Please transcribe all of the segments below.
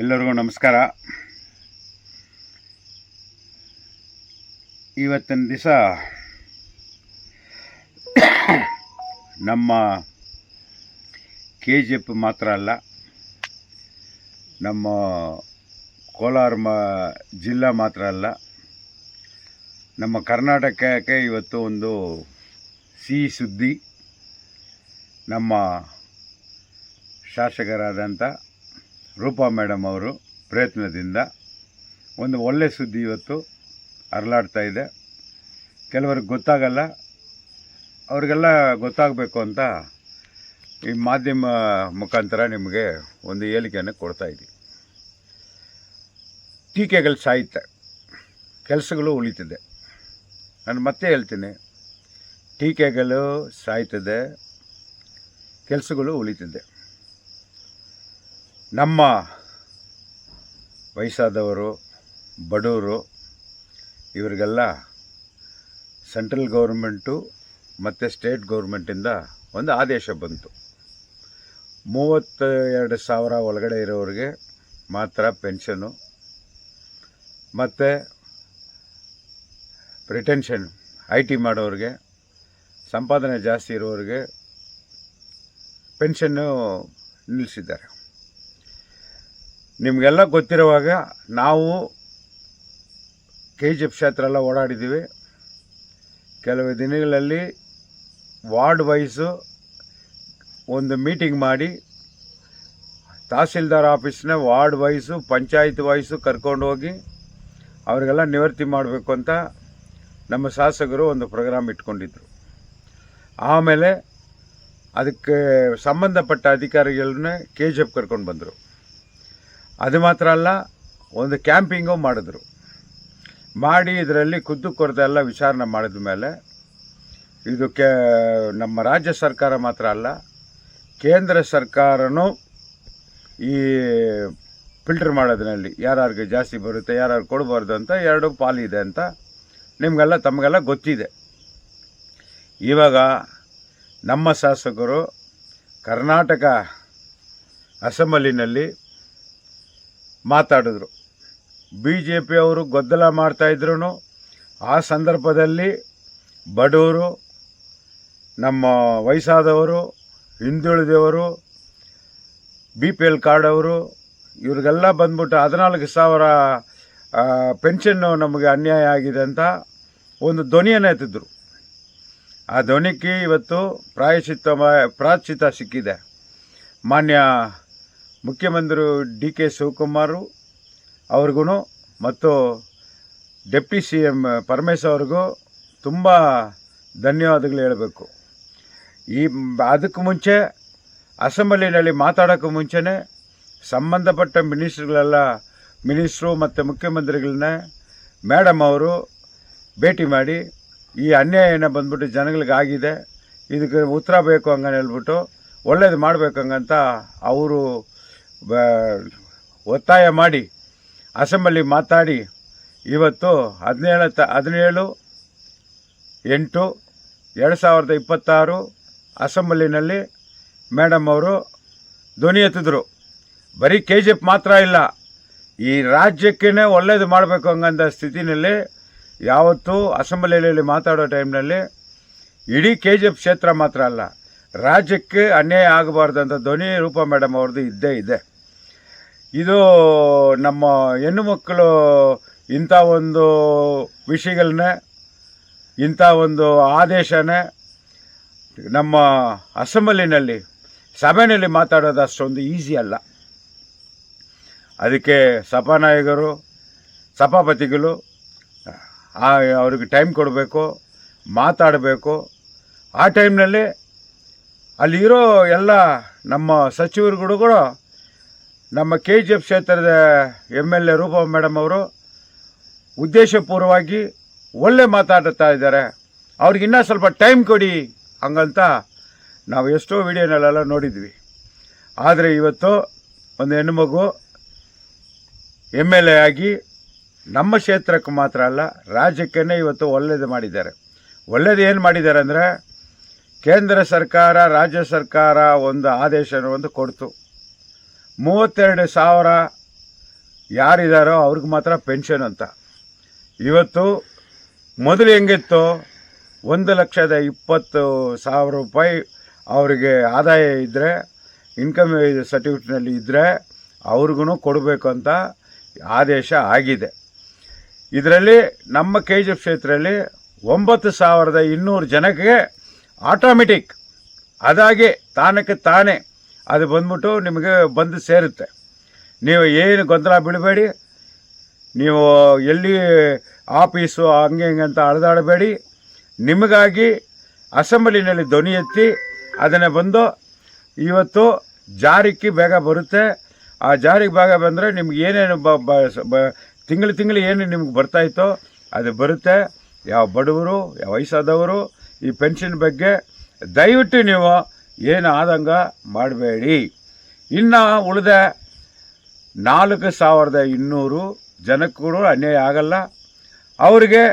ಎಲ್ಲರಿಗೂ ನಮಸ್ಕಾರ. ಇವತ್ತಿನ ದಿವಸ ನಮ್ಮ KGF ಮಾತ್ರ ಅಲ್ಲ, ನಮ್ಮ ಕೋಲಾರ ಜಿಲ್ಲಾ ಮಾತ್ರ ಅಲ್ಲ, ನಮ್ಮ ಕರ್ನಾಟಕಕ್ಕೆ ಇವತ್ತು ಒಂದು ಸಿಹಿ ಸುದ್ದಿ. ನಮ್ಮ ಶಾಸಕರಾದಂಥ ರೂಪಾ ಮೇಡಮ್ ಅವರು ಪ್ರಯತ್ನದಿಂದ ಒಂದು ಒಳ್ಳೆಯ ಸುದ್ದಿ ಇವತ್ತು ಹರಲಾಡ್ತಾ ಇದೆ. ಕೆಲವರಿಗೆ ಗೊತ್ತಾಗಲ್ಲ, ಅವ್ರಿಗೆಲ್ಲ ಗೊತ್ತಾಗಬೇಕು ಅಂತ ಈ ಮಾಧ್ಯಮ ಮುಖಾಂತರ ನಿಮಗೆ ಒಂದು ಹೇಳಿಕೆಯನ್ನು ಕೊಡ್ತಾಯಿದ್ದೀವಿ. ಟೀಕೆಗಳು ಸಾಯುತ್ತೆ, ಕೆಲಸಗಳು ಉಳಿತದೆ. ನಾನು ಮತ್ತೆ ಹೇಳ್ತೀನಿ, ಟೀಕೆಗಳು ಸಾಯ್ತದೆ, ಕೆಲಸಗಳು ಉಳಿತದೆ. ನಮ್ಮ ವಯಸ್ಸಾದವರು, ಬಡವರು, ಇವರಿಗೆಲ್ಲ ಸೆಂಟ್ರಲ್ ಗೌರ್ಮೆಂಟು ಮತ್ತು ಸ್ಟೇಟ್ ಗೌರ್ಮೆಂಟಿಂದ ಒಂದು ಆದೇಶ ಬಂತು. 32,000 ಒಳಗಡೆ ಇರೋರಿಗೆ ಮಾತ್ರ ಪೆನ್ಷನು ಮತ್ತು ರಿಟೆನ್ಷನ್, IT ಮಾಡೋರಿಗೆ, ಸಂಪಾದನೆ ಜಾಸ್ತಿ ಇರೋರಿಗೆ ಪೆನ್ಷನ್ನು ನಿಲ್ಲಿಸಿದ್ದಾರೆ. ನಿಮಗೆಲ್ಲ ಗೊತ್ತಿರುವಾಗ ನಾವು KGF ಕ್ಷೇತ್ರ ಎಲ್ಲ ಓಡಾಡಿದ್ದೀವಿ. ಕೆಲವು ದಿನಗಳಲ್ಲಿ ವಾರ್ಡ್ ವೈಸು ಒಂದು ಮೀಟಿಂಗ್ ಮಾಡಿ ತಹಸೀಲ್ದಾರ್ ಆಫೀಸ್ನ ವಾರ್ಡ್ ವೈಸು, ಪಂಚಾಯತ್ ವೈಸು ಕರ್ಕೊಂಡು ಹೋಗಿ ಅವರಿಗೆಲ್ಲ ನಿವೃತ್ತಿ ಮಾಡಬೇಕು ಅಂತ ನಮ್ಮ ಶಾಸಕರು ಒಂದು ಪ್ರೋಗ್ರಾಮ್ ಇಟ್ಕೊಂಡಿದ್ರು. ಆಮೇಲೆ ಅದಕ್ಕೆ ಸಂಬಂಧಪಟ್ಟ ಅಧಿಕಾರಿಗಳನ್ನ KGF ಕರ್ಕೊಂಡು ಬಂದರು. ಅದು ಮಾತ್ರ ಅಲ್ಲ, ಒಂದು ಕ್ಯಾಂಪಿಂಗು ಮಾಡಿದ್ರು. ಮಾಡಿ ಇದರಲ್ಲಿ ಕುದ್ದು ಕೊರತೆ ಎಲ್ಲ ವಿಚಾರಣೆ ಮಾಡಿದ ಮೇಲೆ ಇದಕ್ಕೆ ನಮ್ಮ ರಾಜ್ಯ ಸರ್ಕಾರ ಮಾತ್ರ ಅಲ್ಲ, ಕೇಂದ್ರ ಸರ್ಕಾರನೂ ಈ ಫಿಲ್ಟರ್ ಮಾಡೋದ್ರಲ್ಲಿ ಯಾರ್ಯಾರಿಗೆ ಜಾಸ್ತಿ ಬರುತ್ತೆ, ಯಾರ್ಯಾರು ಕೊಡಬಾರ್ದು ಅಂತ 2 ಪಾಲಿದೆ ಅಂತ ತಮಗೆಲ್ಲ ಗೊತ್ತಿದೆ. ಇವಾಗ ನಮ್ಮ ಶಾಸಕರು ಕರ್ನಾಟಕ ಅಸೆಂಬ್ಲಿನಲ್ಲಿ ಮಾತಾಡಿದ್ರು. BJP ಅವರು ಗದ್ದಲ ಮಾಡ್ತಾಯಿದ್ರು. ಆ ಸಂದರ್ಭದಲ್ಲಿ ಬಡವರು, ನಮ್ಮ ವಯಸ್ಸಾದವರು, ಹಿಂದುಳಿದವರು, BPL ಕಾರ್ಡ್ ಅವರು, ಇವ್ರಿಗೆಲ್ಲ ಬಂದ್ಬಿಟ್ಟು 14,000 ಪೆನ್ಷನ್ನು ನಮಗೆ ಅನ್ಯಾಯ ಆಗಿದೆ ಅಂತ ಒಂದು ಧ್ವನಿಯನ್ನು ಎತ್ತಿದ್ರು. ಆ ಧ್ವನಿಗೆ ಇವತ್ತು ಪ್ರಾಯಶ್ಚಿತ್ತ ಸಿಕ್ಕಿದೆ. ಮಾನ್ಯ ಮುಖ್ಯಮಂತ್ರಿ DK ಶಿವಕುಮಾರ್ ಅವ್ರಿಗೂ ಮತ್ತು ಡೆಪ್ಟಿ CM ಪರಮೇಶ್ ಅವ್ರಿಗೂ ತುಂಬ ಧನ್ಯವಾದಗಳು ಹೇಳಬೇಕು. ಅದಕ್ಕೆ ಮುಂಚೆ ಅಸೆಂಬ್ಲಿನಲ್ಲಿ ಮಾತಾಡೋಕ್ಕೂ ಮುಂಚೆನೇ ಸಂಬಂಧಪಟ್ಟ ಮಿನಿಸ್ಟ್ರು ಮತ್ತು ಮುಖ್ಯಮಂತ್ರಿಗಳನ್ನ ಮೇಡಮ್ ಅವರು ಭೇಟಿ ಮಾಡಿ ಈ ಅನ್ಯಾಯ ಏನೋ ಬಂದ್ಬಿಟ್ಟು ಜನಗಳಿಗಾಗಿದೆ, ಇದಕ್ಕೆ ಉತ್ತರ ಬೇಕು ಹಂಗಂತ ಹೇಳ್ಬಿಟ್ಟು ಒಳ್ಳೇದು ಮಾಡಬೇಕು ಹಂಗಂತ ಅವರು ಒತ್ತಾಯ ಮಾಡಿ ಅಸೆಂಬ್ಲಿ ಮಾತಾಡಿ ಇವತ್ತು 17/8/2026 ಅಸೆಂಬ್ಲಿನಲ್ಲಿ ಮೇಡಮ್ ಅವರು ಧ್ವನಿ ಎತ್ತಿದ್ರು. ಬರೀ KGF ಮಾತ್ರ ಇಲ್ಲ, ಈ ರಾಜ್ಯಕ್ಕೇ ಒಳ್ಳೇದು ಮಾಡಬೇಕು ಹಂಗಂತ ಸ್ಥಿತಿನಲ್ಲಿ ಯಾವತ್ತೂ ಅಸೆಂಬ್ಲಿಯಲ್ಲಿ ಮಾತಾಡೋ ಟೈಮ್ನಲ್ಲಿ ಇಡೀ KGF ಕ್ಷೇತ್ರ ಮಾತ್ರ ಅಲ್ಲ, ರಾಜ್ಯಕ್ಕೆ ಅನ್ಯಾಯ ಆಗಬಾರ್ದು ಅಂತ ಧ್ವನಿ ರೂಪಾ ಮೇಡಮ್ ಅವ್ರದ್ದು ಇದ್ದೇ ಇದೆ. ಇದು ನಮ್ಮ ಹೆಣ್ಣು ಮಕ್ಕಳು ಇಂಥ ಒಂದು ವಿಷಯಗಳನ್ನೇ, ಇಂಥ ಒಂದು ಆದೇಶನೇ ನಮ್ಮ ಅಸೆಂಬ್ಲಿನಲ್ಲಿ ಸಭೆಯಲ್ಲಿ ಮಾತಾಡೋದು ಅಷ್ಟೊಂದು ಈಸಿ ಅಲ್ಲ. ಅದಕ್ಕೆ ಸಭಾನಾಯಕರು, ಸಭಾಪತಿಗಳು ಅವ್ರಿಗೆ ಟೈಮ್ ಕೊಡಬೇಕು, ಮಾತಾಡಬೇಕು. ಆ ಟೈಮ್ನಲ್ಲಿ ಅಲ್ಲಿರೋ ಎಲ್ಲ ನಮ್ಮ ಸಚಿವರುಗಳು ಕೂಡ ನಮ್ಮ KGF ಕ್ಷೇತ್ರದ MLA ರೂಪಾ ಮೇಡಮ್ ಅವರು ಉದ್ದೇಶಪೂರ್ವವಾಗಿ ಒಳ್ಳೆ ಮಾತಾಡ್ತಾ ಇದ್ದಾರೆ. ಅವ್ರಿಗೆ ಇನ್ನೂ ಸ್ವಲ್ಪ ಟೈಮ್ ಕೊಡಿ ಹಂಗಂತ ನಾವು ಎಷ್ಟೋ ವಿಡಿಯೋನಲ್ಲೆಲ್ಲ ನೋಡಿದ್ವಿ. ಆದರೆ ಇವತ್ತು ಒಂದು ಹೆಣ್ಣುಮಗು MLA ಆಗಿ ನಮ್ಮ ಕ್ಷೇತ್ರಕ್ಕೆ ಮಾತ್ರ ಅಲ್ಲ, ರಾಜ್ಯಕ್ಕೇ ಇವತ್ತು ಒಳ್ಳೆಯದು ಮಾಡಿದ್ದಾರೆ. ಒಳ್ಳೆಯದು ಏನು ಮಾಡಿದ್ದಾರೆ ಅಂದರೆ, ಕೇಂದ್ರ ಸರ್ಕಾರ, ರಾಜ್ಯ ಸರ್ಕಾರ ಒಂದು ಆದೇಶವನ್ನು ಕೊಡ್ತು. 32,000 ಯಾರಿದ್ದಾರೋ ಅವ್ರಿಗೆ ಮಾತ್ರ ಪೆನ್ಷನ್ ಅಂತ. ಇವತ್ತು ಮೊದಲು ಹೆಂಗಿತ್ತು, 1,20,000 ರೂಪಾಯಿ ಅವರಿಗೆ ಆದಾಯ ಇದ್ದರೆ, ಇನ್ಕಮ್ ಸರ್ಟಿಫಿಕೇಟ್ನಲ್ಲಿ ಇದ್ದರೆ ಅವ್ರಿಗೂ ಕೊಡಬೇಕು ಅಂತ ಆದೇಶ ಆಗಿದೆ. ಇದರಲ್ಲಿ ನಮ್ಮ KGF ಕ್ಷೇತ್ರದಲ್ಲಿ 9,200 ಜನಕ್ಕೆ ಆಟೋಮೆಟಿಕ್ ಅದಾಗಿ ತಾನಕ್ಕೆ ತಾನೇ ಅದು ಬಂದ್ಬಿಟ್ಟು ನಿಮಗೆ ಬಂದು ಸೇರುತ್ತೆ. ನೀವು ಏನು ಗೊಂದಲ ಬೀಳಬೇಡಿ, ನೀವು ಎಲ್ಲಿ ಆಫೀಸು ಹಂಗೆ ಹಿಂಗೆ ಅಂತ ಅಳೆದಾಡಬೇಡಿ. ನಿಮಗಾಗಿ ಅಸೆಂಬ್ಲಿನಲ್ಲಿ ಧ್ವನಿ ಎತ್ತಿ ಅದನ್ನು ಬಂದು ಇವತ್ತು ಜಾರಿಗೆ ಬೇಗ ಬರುತ್ತೆ. ಆ ಜಾರಿಗೆ ಬೇಗ ಬಂದರೆ ನಿಮ್ಗೆ ಏನೇನು ತಿಂಗಳು ಏನು ನಿಮ್ಗೆ ಬರ್ತಾಯಿತ್ತೋ ಅದು ಬರುತ್ತೆ. ಯಾವ ಬಡವರು, ಯಾವ ವಯಸ್ಸಾದವರು ಈ ಪೆನ್ಷನ್ ಬಗ್ಗೆ ದಯವಿಟ್ಟು ನೀವು ಏನು ಆದಂಗ ಮಾಡಬೇಡಿ. ಇನ್ನು ಉಳಿದ 4,200 ಜನಕ್ಕೂ ಅನ್ಯಾಯ ಆಗಲ್ಲ. ಅವರಿಗೆ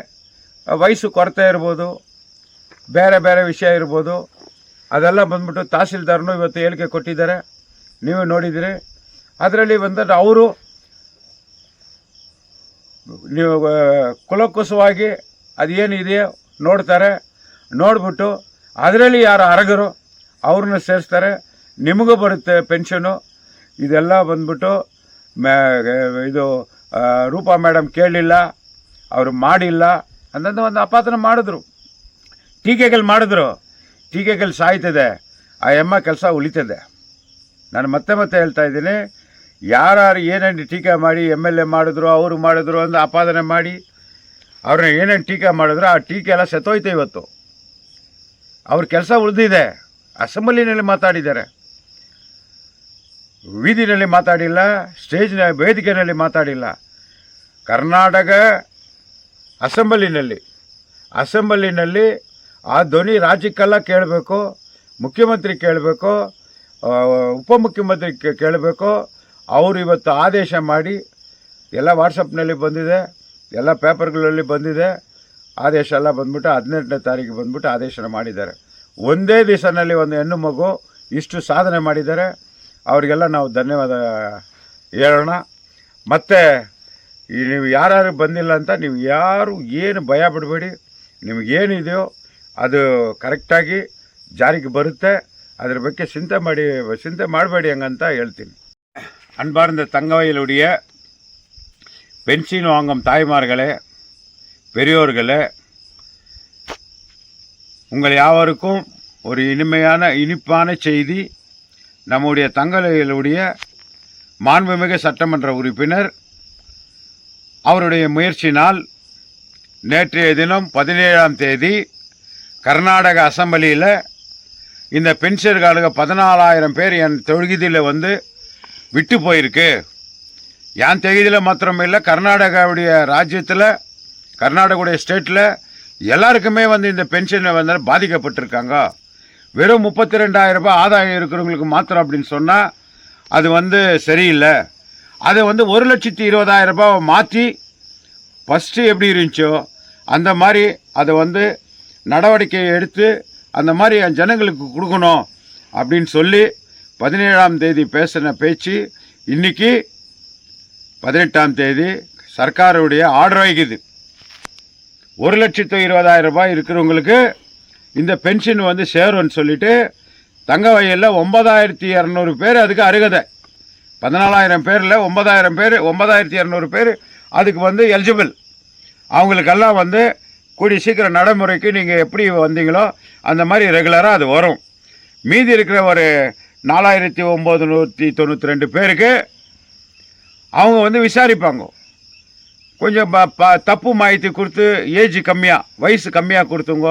ವಯಸ್ಸು ಕೊರತೆ ಇರ್ಬೋದು, ಬೇರೆ ಬೇರೆ ವಿಷಯ ಇರ್ಬೋದು, ಅದೆಲ್ಲ ಬಂದ್ಬಿಟ್ಟು ತಹಸೀಲ್ದಾರ್ನು ಇವತ್ತು ಹೇಳಿಕೆ ಕೊಟ್ಟಿದ್ದಾರೆ, ನೀವು ನೋಡಿದಿರಿ. ಅದರಲ್ಲಿ ಬಂದರೆ ಅವರು ನೀವು ಕುಲಕುಸವಾಗಿ ಅದೇನಿದೆಯೋ ನೋಡ್ತಾರೆ. ನೋಡಿಬಿಟ್ಟು ಅದರಲ್ಲಿ ಯಾರು ಅರಗರು ಅವ್ರನ್ನ ಸೇರಿಸ್ತಾರೆ, ನಿಮಗೂ ಬರುತ್ತೆ ಪೆನ್ಷನು. ಇದೆಲ್ಲ ಬಂದ್ಬಿಟ್ಟು ಇದು ರೂಪಾ ಮೇಡಮ್ ಕೇಳಲಿಲ್ಲ, ಅವರು ಮಾಡಿಲ್ಲ ಅನ್ನೋದು ಒಂದು ಅಪಾದನೆ ಮಾಡಿದ್ರು, ಟೀಕೆಗಳು ಮಾಡಿದ್ರು. ಟೀಕೆಗಳು ಸಾಯ್ತದೆ, ಆ ಎಮ್ಮ ಕೆಲಸ ಉಳಿತದೆ. ನಾನು ಮತ್ತೆ ಹೇಳ್ತಾ ಇದ್ದೀನಿ, ಯಾರು ಏನೇನು ಟೀಕೆ ಮಾಡಿ MLA ಮಾಡಿದ್ರು, ಅವರು ಮಾಡಿದ್ರು ಅಂತ ಆಪಾದನೆ ಮಾಡಿ ಅವ್ರನ್ನ ಏನೇನು ಟೀಕೆ ಮಾಡಿದ್ರು ಆ ಟೀಕೆ ಎಲ್ಲ ಸತ್ತೋಯ್ತು. ಇವತ್ತು ಅವ್ರ ಕೆಲಸ ಉಳಿದಿದೆ. ಅಸೆಂಬ್ಲಿನಲ್ಲಿ ಮಾತಾಡಿದ್ದಾರೆ, ವೀದಿನಲ್ಲಿ ಮಾತಾಡಿಲ್ಲ, ಸ್ಟೇಜ್ನ ವೇದಿಕೆಯಲ್ಲಿ ಮಾತಾಡಿಲ್ಲ. ಕರ್ನಾಟಕ ಅಸೆಂಬ್ಲಿನಲ್ಲಿ ಆ ಧ್ವನಿ ರಾಜ್ಯಕ್ಕೆಲ್ಲ ಕೇಳಬೇಕು, ಮುಖ್ಯಮಂತ್ರಿ ಕೇಳಬೇಕು, ಉಪಮುಖ್ಯಮಂತ್ರಿ ಕೇಳಬೇಕು. ಅವರು ಇವತ್ತು ಆದೇಶ ಮಾಡಿ ಎಲ್ಲ ವಾಟ್ಸಪ್ನಲ್ಲಿ ಬಂದಿದೆ, ಎಲ್ಲ ಪೇಪರ್ಗಳಲ್ಲಿ ಬಂದಿದೆ. ಆದೇಶ ಎಲ್ಲ ಬಂದ್ಬಿಟ್ಟು 18ನೇ ತಾರೀಕಿಗೆ ಬಂದ್ಬಿಟ್ಟು ಆದೇಶ ಮಾಡಿದ್ದಾರೆ. ಒಂದೇ ದಿವಸದಲ್ಲಿ ಒಂದು ಹೆಣ್ಣು ಮಗು ಇಷ್ಟು ಸಾಧನೆ ಮಾಡಿದ್ದಾರೆ. ಅವರಿಗೆಲ್ಲ ನಾವು ಧನ್ಯವಾದ ಹೇಳೋಣ. ಮತ್ತು ನೀವು ಯಾರು ಬಂದಿಲ್ಲ ಅಂತ ನೀವು ಯಾರು ಏನು ಭಯ ಬಿಡಬೇಡಿ. ನಿಮಗೇನಿದೆಯೋ ಅದು ಕರೆಕ್ಟಾಗಿ ಜಾರಿಗೆ ಬರುತ್ತೆ. ಅದ್ರ ಬಗ್ಗೆ ಚಿಂತೆ ಮಾಡಬೇಡಿ ಹಂಗಂತ ಹೇಳ್ತೀನಿ. அன்பார்ந்த தங்கவயலுடைய பென்ஷன் வாங்கும் தாய்மார்களே, பெரியோர்களே, உங்கள் யாவருக்கும் ஒரு இனிப்பான செய்தி. நம்முடைய தங்கவயலுடைய மாண்புமிகு சட்டமன்ற உறுப்பினர் அவருடைய முயற்சினால் நேற்றைய தினம் 17ஆம் தேதி கர்நாடக அசெம்பிளியில் இந்த பென்ஷன்காரங்க 14,000 பேர் என் தொகுதியில் வந்து விட்டு போயிருக்கு. என் தொகுதியில் மாத்திரமில்லை, கர்நாடகாவுடைய ராஜ்யத்தில், கர்நாடகாவுடைய ஸ்டேட்டில் எல்லாருக்குமே வந்து இந்த பென்ஷனை வந்து பாதிக்கப்பட்டிருக்காங்க. வெறும் 32,000 ரூபாய் ஆதாயம் இருக்கிறவங்களுக்கு மாத்திரம் அப்படின்னு சொன்னால் அது வந்து சரியில்லை. அதை வந்து 1,20,000 ரூபாய் மாற்றி ஃபஸ்ட்டு எப்படி இருந்துச்சோ அந்த மாதிரி அதை வந்து நடவடிக்கை எடுத்து அந்த மாதிரி ஜனங்களுக்கு கொடுக்கணும் அப்படின்னு சொல்லி 17ஆம் தேதி பேசின பேச்சு இன்றைக்கி 18ஆம் தேதி சர்க்காருடைய ஆர்டர் ஆகிக்குது. 1,20,000 ரூபாய் இருக்கிறவங்களுக்கு இந்த பென்ஷன் வந்து சேரும்னு சொல்லிட்டு தங்கவயலில் 9,200 பேர் அதுக்கு அருகதை. 14,000 பேரில் 9,200 பேர் அதுக்கு வந்து எலிஜிபிள். அவங்களுக்கெல்லாம் வந்து கூடிய சீக்கிரம் நடைமுறைக்கு நீங்கள் எப்படி வந்தீங்களோ அந்த மாதிரி ரெகுலராக அது வரும். மீதி இருக்கிற ஒரு 4,992 பேருக்கு அவங்க வந்து விசாரிப்பாங்க. கொஞ்சம் தப்பு மாಹಿತಿ கொடுத்து ஏஜ் கம்மியாக, வயசு கம்மியாக கொடுத்துங்க,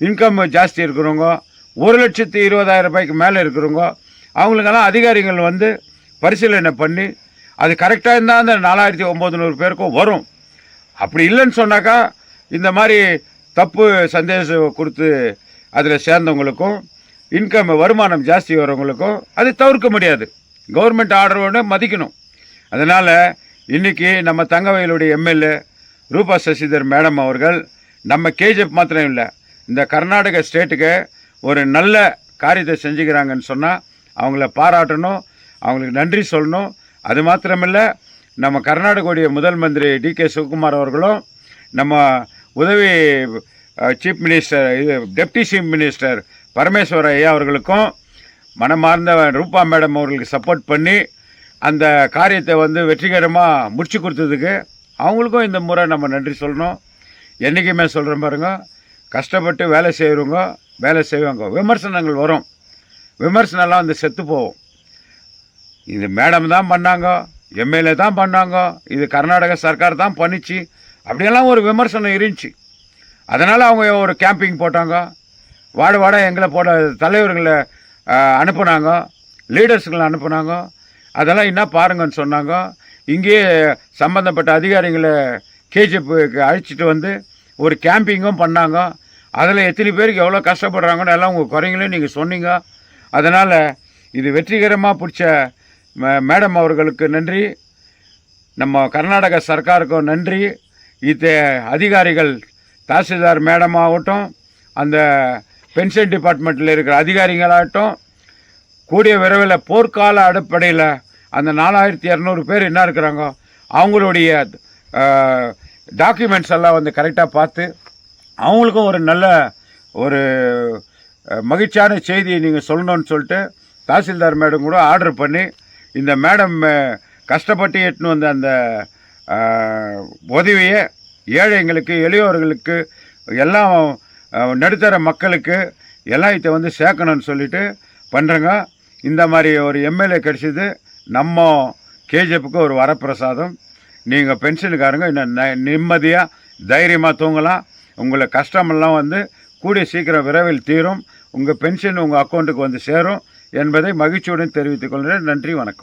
இன்கம் ஜாஸ்தி இருக்கிறவங்க, 1,20,000 ரூபாய்க்கு மேலே இருக்கிறவங்க, அவங்களுக்கெல்லாம் அதிகாரிகள் வந்து பரிசீலனை பண்ணி அது கரெக்டாக இருந்தால் அந்த 4,900 பேருக்கும் வரும். அப்படி இல்லைன்னு சொன்னாக்கா இந்த மாதிரி தப்பு சந்தேசம் கொடுத்து அதில் சேர்ந்தவங்களுக்கும் இன்கம் வருமானம் ஜாஸ்தி வரவங்களுக்கும் அது தவிர்க்க முடியாது. கவர்மெண்ட் ஆர்டரோடு மதிக்கணும். அதனால் இன்றைக்கி நம்ம தங்கவயலுடைய MLA ரூபா சசிதர் மேடம் அவர்கள் நம்ம KGF மாத்திரம் இல்லை, இந்த கர்நாடக ஸ்டேட்டுக்கு ஒரு நல்ல காரியத்தை செஞ்சுக்கிறாங்கன்னு சொன்னால் அவங்கள பாராட்டணும், அவங்களுக்கு நன்றி சொல்லணும். அது மாத்திரமில்லை, நம்ம கர்நாடகோடைய முதல் மந்திரி DK சிவகுமார் அவர்களும் நம்ம உதவி chief minister deputy chief minister Parameshwara ஐயா அவர்களுக்கும் மனமார்ந்த ரூபா மேடம் அவர்களுக்கு சப்போர்ட் பண்ணி அந்த காரியத்தை வந்து வெற்றிகரமாக முடிச்சு கொடுத்ததுக்கு அவங்களுக்கும் இந்த முறை நம்ம நன்றி சொல்லணும். என்றைக்குமே சொல்கிறேன் பாருங்க, கஷ்டப்பட்டு வேலை செய்வாங்க. விமர்சனங்கள் வரும், விமர்சனம்லாம் வந்து செத்து போகும். இது மேடம் தான் பண்ணாங்க, MLA தான் பண்ணாங்க, இது கர்நாடக சர்க்கார் தான் பண்ணிச்சு, அப்படியெல்லாம் ஒரு விமர்சனம் இருந்துச்சு. அதனால் அவங்க ஒரு கேம்பிங் போட்டாங்க, வாட எங்களை தலைவர்களை அனுப்புனாங்க, லீடர்ஸுங்களை அனுப்புனாங்க. அதெல்லாம் என்ன பாருங்கன்னு சொன்னாங்க. இங்கேயே சம்மந்தப்பட்ட அதிகாரிகளை KGFக்கு அழைச்சிட்டு வந்து ஒரு கேம்பிங்கும் பண்ணாங்க. அதில் எத்தனை பேருக்கு எவ்வளோ கஷ்டப்படுறாங்கன்னு எல்லாம் உங்கள் குறைங்களையும் நீங்கள் சொன்னீங்க. அதனால் இது வெற்றிகரமாக பிடிச்ச மேடம் அவர்களுக்கு நன்றி, நம்ம கர்நாடக சர்க்காருக்கும் நன்றி. இது அதிகாரிகள் தாசில்தார் மேடம் ஆகட்டும், அந்த பென்ஷன் டிபார்ட்மெண்ட்டில் இருக்கிற அதிகாரிகளாகட்டும், கூடிய விரைவில் போர்க்கால அடிப்படையில் அந்த 4200 பேர் என்ன இருக்கிறாங்க அவங்களுடைய டாக்குமெண்ட்ஸ் எல்லாம் வந்து கரெக்டாக பார்த்து அவங்களுக்கும் ஒரு நல்ல ஒரு மகிழ்ச்சியான செய்தியை நீங்கள் சொல்லணும்னு சொல்லிட்டு தாசில்தார் மேடம் கூட ஆர்டர் பண்ணி இந்த மேடம் கஷ்டப்பட்டு எட்டுன்னு வந்த அந்த உதவியை ஏழைங்களுக்கு, எளியோர்களுக்கு, எல்லாம் நடுத்தர மக்களுக்கு எல்லாம் இதை வந்து சேர்க்கணும்னு சொல்லிட்டு பண்ணுறேங்க. இந்த மாதிரி ஒரு MLA கிடச்சிது நம்ம KGFக்கு ஒரு வரப்பிரசாதம். நீங்கள் பென்ஷனுக்காரங்க இன்னும் நிம்மதியாக தைரியமாக தூங்கலாம். உங்களை கஷ்டமெல்லாம் வந்து கூடிய சீக்கிரம் விரைவில் தீரும். உங்கள் பென்ஷன் உங்கள் அக்கௌண்ட்டுக்கு வந்து சேரும் என்பதை மகிழ்ச்சியுடன் தெரிவித்துக் கொள்கிறேன். நன்றி, வணக்கம்.